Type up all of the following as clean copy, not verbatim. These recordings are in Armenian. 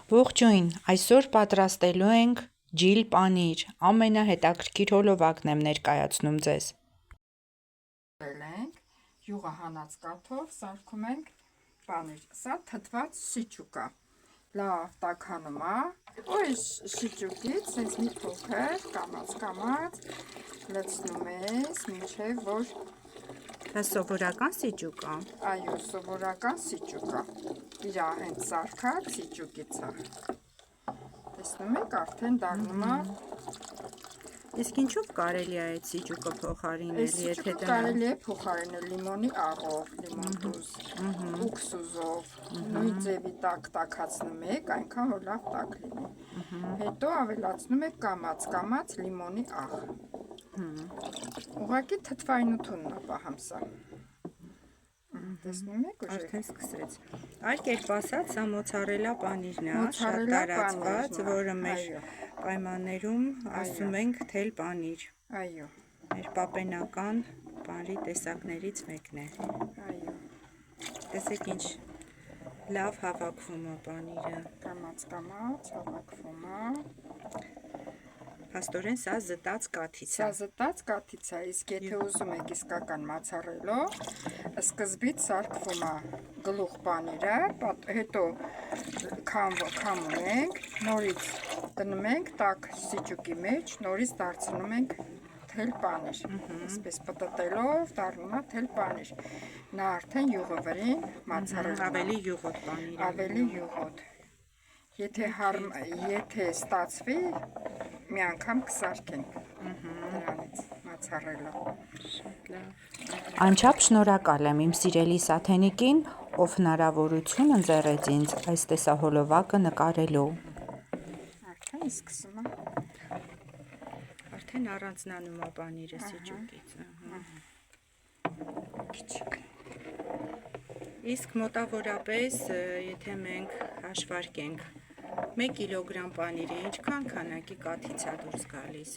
Ողջույն, այսօր պատրաստելու ենք ջիլ պանիր, ամենահետաքրքիր հոլովակն եմ ներկայացնում ձեզ։ Յուղը հանած կաթով սարքում ենք պանիր, սա թթված շիճուկ է, լավ տաքանում է, այս շիճուկից ես մի փոքր կամաց լցնում ես, մինչև որ Դա սովորական սիճուկ է։ Այո, սովորական սիճուկ է, իր հենց սարքած սիճուկից է, տեսնում եք, արդեն դառնում է։ Իսկ ինչով կարելի է այդ սիճուկը փոխարինել, Այս սիճուկը կարելի է փոխարինել լիմոնի աղով, լիմոն դուզ, ուքսուզով, նույն ձևի տակ տաքացնում եք, այնքան որ լավ տաք լինի։ Հետո ավելացնում եք կամաց լիմոնի աղ։ Ուղղակի թթվայնությունն է պահում սա։ Տեսնում եք ուժեղ։ Արդեն սկսեց։ Այլ կերպ ասած, սա մոցարելա պանիրն է, շատ Մոցարելա տարածված, պանիրն է, որը մեր այո։ պայմաններում ասում ենք թել պանիր։ Այո, Մեր պապենական պանրի տեսակներից մեկն է։ այո, Տեսեք ինչ լավ հավաքվում է պանիրը։ կամաց հավաքվում է։ Փաստորեն սա զտած կաթից Սա է։ զտած կաթից է, իսկ եթե ուզում եք իսկական մացառելով, սկզբից սարքվում է գլուխ պանիրը, հետո քամում ենք, նորից դնում ենք տաք սիճուկի մեջ, նորից դարձնում ենք թել պանիր, այսպես պտտելով դառնում է թել պանիր, նա արդեն յուղը վրին մացառել է, Ավելի յուղոտ պանիր է։ ավելի յուղոտ, եթե ստացվի, մի անգամ կսարքենք դրանից մացառելով։ Անչափ շնորհակալ եմ իմ սիրելի Սաթենիկին, ով հնարավորություն ընձեռեց ինձ այս տեսահոլովակը նկարելու։ Արդեն սկսում է։ Արդեն առանձնանում է պանիրը սիճուկից։ Իսկ մոտավորապես, եթե մենք հաշվարկենք 1 կիլոգրամ պանիրի ինչքան քանակի կաթից է դուրս գալիս։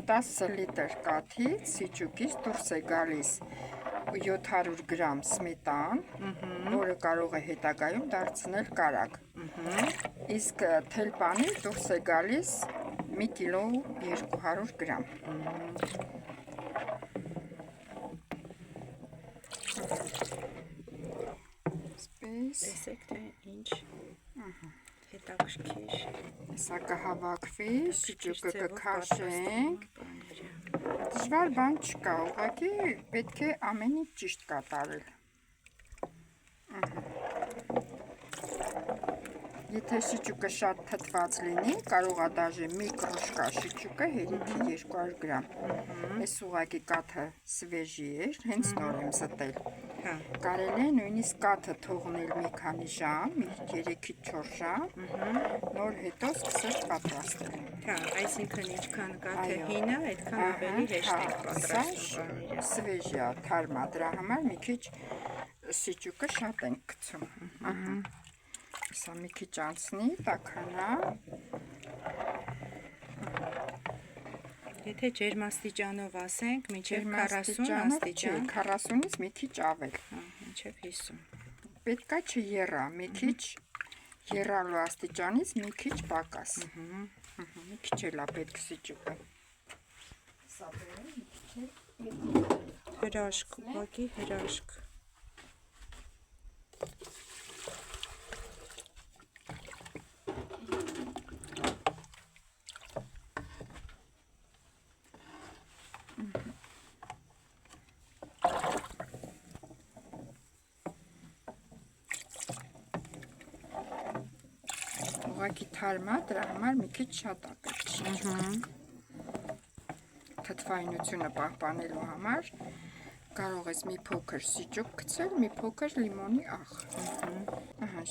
10 լիտր կաթից սիճուկից դուրս է գալիս 700 գրամ սմետան, որը կարող է հետագայում դարձնել կարագ։ Իսկ թել պանիր դուրս է գալիս 1 կիլո 200 գրամ։ Տեսեք, թե ինչ հետաքրքիր։ Սա կհավաքվի, սիճուկը կքաշենք։ Դժվար բան չկա, ուղղակի պետք է ամեն ինչ ճիշտ կատարել։ Եթե շիճուկը շատ թթված լինի, կարող է դաժե մի կրուշկա շիճուկը հերիքի 200 գրամ։ Այս ուղղակի կաթը սվեժի էր, հենց նոր եմ զտել։ Կարելի է նույնիսկ կաթը թողնել մի քանի ժամ, 3-ից 4 ժամ, նոր հետո սկսել պատրաստել։ Այսինքն ինչքան կաթը հին է, այդքան ավելի հեշտ է պատրաստում պանիրը։ Սվեժ է, թարմ է, դրա համար մի քիչ սիճուկը շատ ենք գցում։ Սա մի քիչ անցնի, տաքանա։ Եթե ջերմաստիճանով ասենք, մինչև 40 աստիճան, 40-ից մի քիչ ավել, մինչև 50։ պետք է չեռա, մի քիչ եռալու աստիճանից մի քիչ պակաս։ Մի քիչ էլ է պետք սիճուկը։ Հրաշք, ուղղակի հրաշք։ Ուղղակի թարմ է, դրա համար մի քիչ շատ է պետք շիճուկը։ Թթվայնությունը պահպանելու համար կարող ես մի փոքր սիճուկ գցել, մի փոքր լիմոնի աղ։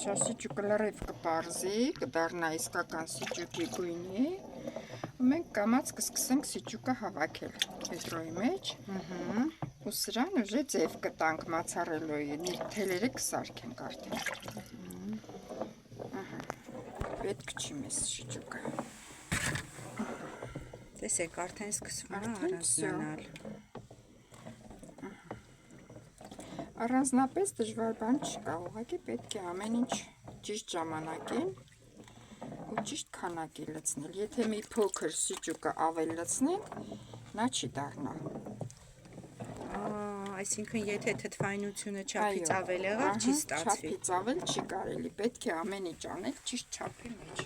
Շա սիճուկը լրիվ կպարզի, կդառնա իսկական սիճուկի գույնի, ու մենք կամաց կսկսենք սիճուկը հավաքել հետրոյի մեջ, ու սրան ուժե ձև կտանք մացառելոյի, թելերը կսարքենք արդեն։ Պետք չի մեզ շիճուկը։ Տեսեք, արդեն սկսվում է առանձնանալ։ Առանձնապես դժվար բան չկա, ուղղակի պետք է ամեն ինչ ճիշտ ժամանակին ու ճիշտ քանակի լցնել։ Եթե մի փոքր սիճուկը ավել լցնենք, նա չի դառնա։ Այսինքն եթե թթվայնությունը չափից ավել եղավ, չի ստացվի։ Չափից ավել չի կարելի, պետք է ամեն ինչ անել ճիշտ չափի մեջ։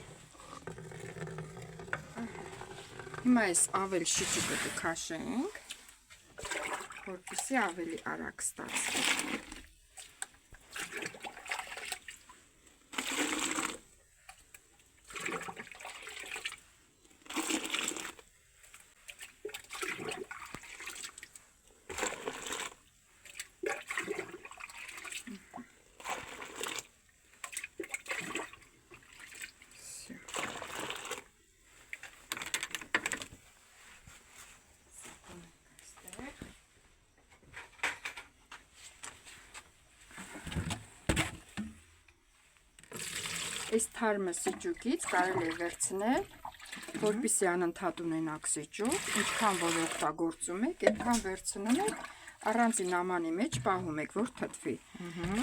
Հիմա այս ավել շիճուկը կքաշենք, որպեսզի ավելի արագ ստացվի։ Այս թարմը սիճուկից կարելի է վերցնել, որպեսզի անընդհատ ունենաք սիճուկ, ինչքան որ օգտագործում եք, այդքան վերցնում եք, առանձին ամանի մեջ պահում եք, որ թթվի։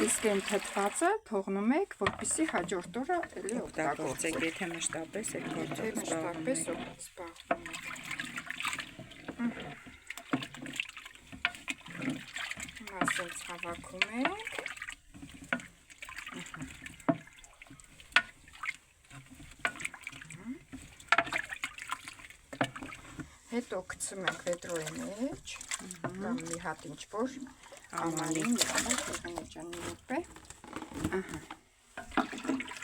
Իսկ այն թթվածը թողնում եք, որպեսզի հաջորդ օրը էլի օգտագործեք, եթե մշտապես եք գործում, մշտապես զբաղվում եք։ Հիմա ասենց հավաքում ենք։ Հետո գցում ենք վետրոյի մեջ, կամ մի հատ ինչ-որ ամանի ջանի րոպե։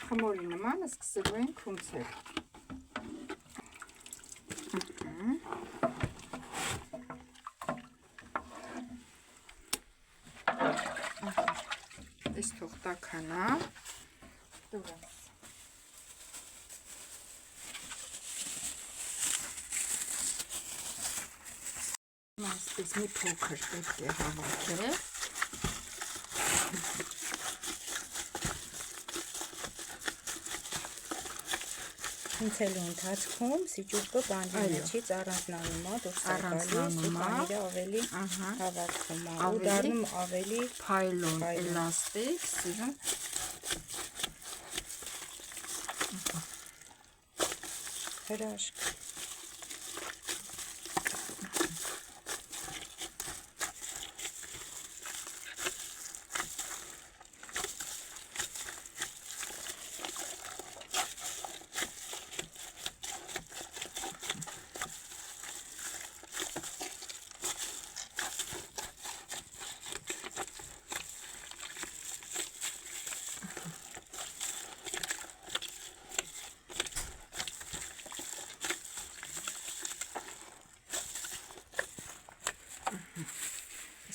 Խմորի նման սկսելու ենք հունցել։ Այս թող տաքանա։ Դուրս։ Այսպես մի փոքր պետք է հավաքել։ Հունցելու ընթացքում սիճուկը բանջի մեջից առանձնանում է, դուրս առանձնանում է, պանիրը ավելի հավաքվում է, ու ավելի դառնում ավելի փայլուն, էլաստիկ, սիրուն։ հրաշք։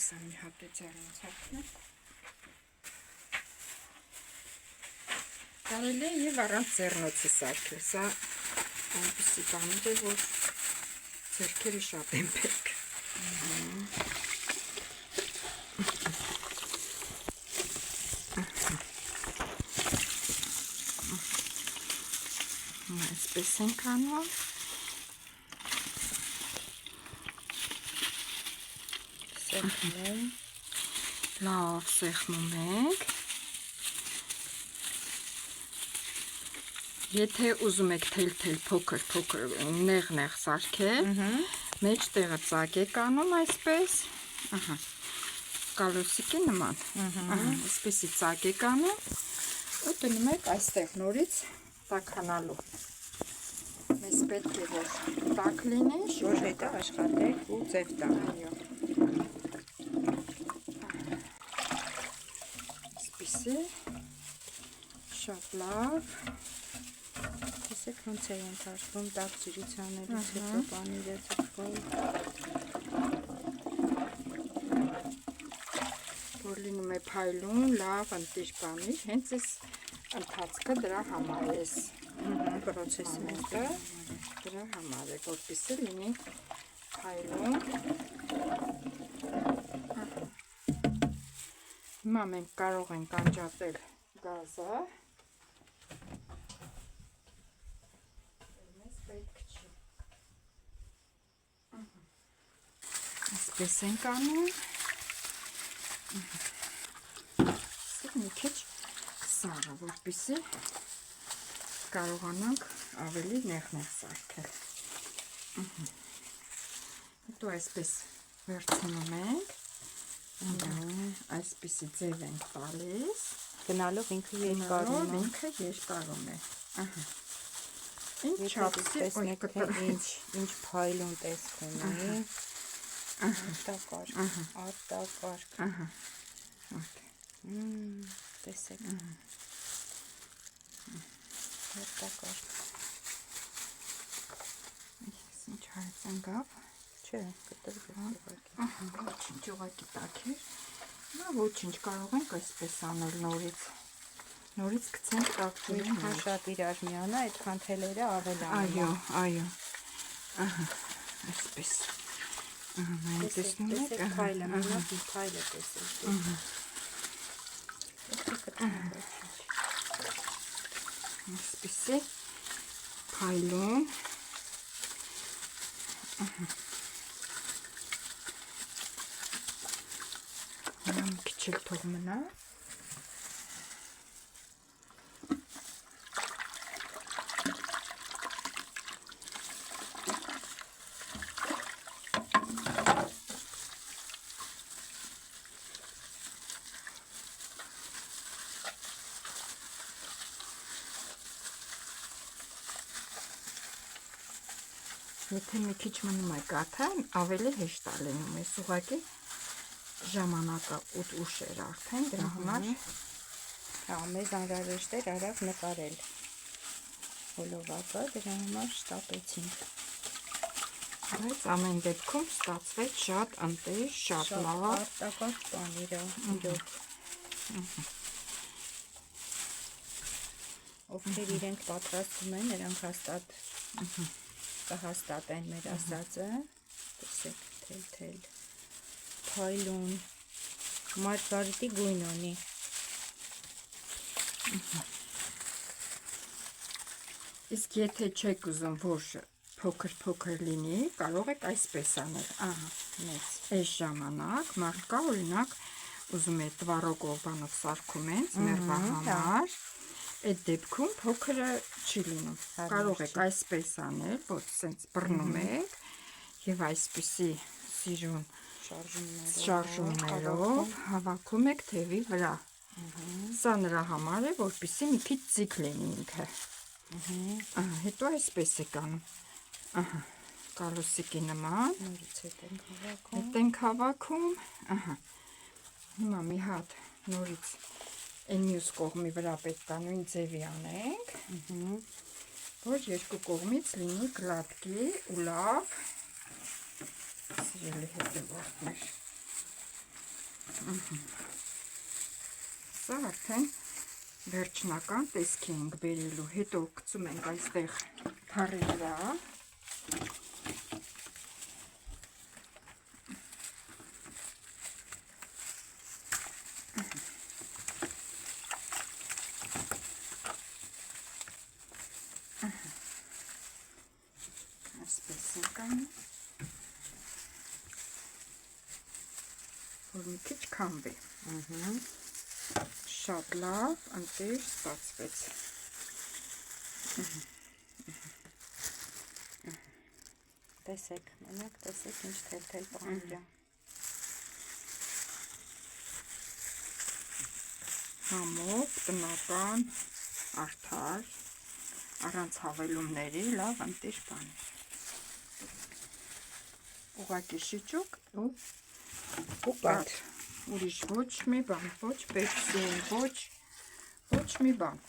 Սա մի հատ է ձեռնցակն է։ Կարելի է և առանց ձեռնոցի սարքել, սա այնպիսի բանր է, որ ձեռքերը շատ են պետք։ Այսպես ենք անում։ Սեղմում, լավ սեղմում ենք։ Եթե ուզում եք թել-թել փոքր նեղ-նեղ սարքել, մեջտեղը ծակ եք անում այսպես, կալոսիկի նման, այսպեսի ծակ եք անում, ու դնում եք այստեղ նորից տաքանալու։ Մեզ պետք է որ տաք լինի, որ հետո աշխատեք ու ձև տա։ Այսպիսի, շատ լավ։ Տեսեք ոնց է ընթացվում տաք ջրից անելուց հետո պանիրը ձգվում։ Որ լինում է փայլուն, լավ, ընտիր պանիր, հենց այս ընթացքը դրա համար է, Պրոցեսը մոտը դրա համար է, որպեսզի լինի փայլուն։ Հիմա մենք կարող ենք անջատել գազը։ Մեզ պետք չի։ Այսպես ենք անում։ Մի քիչ սառը, որպեսզի կարողանանք ավելի նեղ-նեղ սարքել։ Հետո այսպես վերցնում ենք, այսպիսի ձև ենք տալիս, Գնալով ինքը երկարում է։ ինքը երկարում է։ Ինչ չափսի տեսնեք, թե ինչ փայլուն տեսք ունի։ Արտակարգ։ Տեսեք։ Արտակարգ։ Ինչ հարցան գավ։ Չէ, կտրվեց։ Ոչինչ ուղղակի տաք էր։ Նա ոչինչ կարող ենք այսպես անել նորից։ Նորից գցենք տակտուրի Ինչքան մեջ։ շատ իրար միանա, այդքան թելերը ավելանում։ Այո։ Այսպես։ Մենք տեսնում եք, Տեսեք փայլը, մենակ մի փայլը տեսեք։ Այսպիսի փայլուն։ Մի քիչ էլ թող մնա։ Եթե մի քիչ մնում է կաթը, ավելի հեշտ է լինում։ Ես ուղղակի ժամանակը ուշ էր արդեն, դրա համար Հա, մեզ անհրաժեշտ էր արագ նկարել հոլովակը, դրա համար շտապեցինք։ բայց ամեն դեպքում ստացվեց շատ ընտիր, շատ լավ։ Արտակարգ բան իրոք։ Ովքեր իրենք պատրաստում են, նրանք հաստատ կհաստատեն մեր ասածը։ Տեսեք, թել, փայլուն, մարգարիտի գույն ունի։ Իսկ եթե չեք ուզում, որ փոքր լինի, կարող եք այսպես անել։ Մեծ։ Այս ժամանակ մարդ կա, օրինակ, ուզում է տվարոգով բանով սարքում են, մերվա համար, այդ դեպքում փոքրը չի լինում։ Կարող եք այսպես անել, որ սենց բռնում եք եւ այսպիսի սիրուն շարժումներով հավաքում եք թևի վրա։ Սա նրա համար է, որպեսզի մի քիչ ձիգ լինի ինքը։ Հետո այսպես եք անում։ Կալոսիկի նման։ Նորից հետ ենք հավաքում։ Հիմա մի հատ նորից այն մյուս կողմի վրա պետք է նույն ձևի անենք, որ երկու կողմից լինի գլատկի ու լավ։ Սիրելի հետևորդներ։ Սա արդեն վերջնական տեսքի ենք բերելու, հետո գցում ենք այստեղ թառի վրա։ Այսպես ենք անում, որ մի քիչ քամվի։ Շատ լավ, ընտիր ստացվեց։ Տեսեք, մենակ տեսեք ինչ թել բաներ է։ Համով, տնական, արդար, առանց հավելումների, լավ ընտիր բաներ։ Ուղղակի շիճուկ ու կաթ։ Ուրիշ ոչ մի բան, ոչ պեպսին, ոչ մի բան։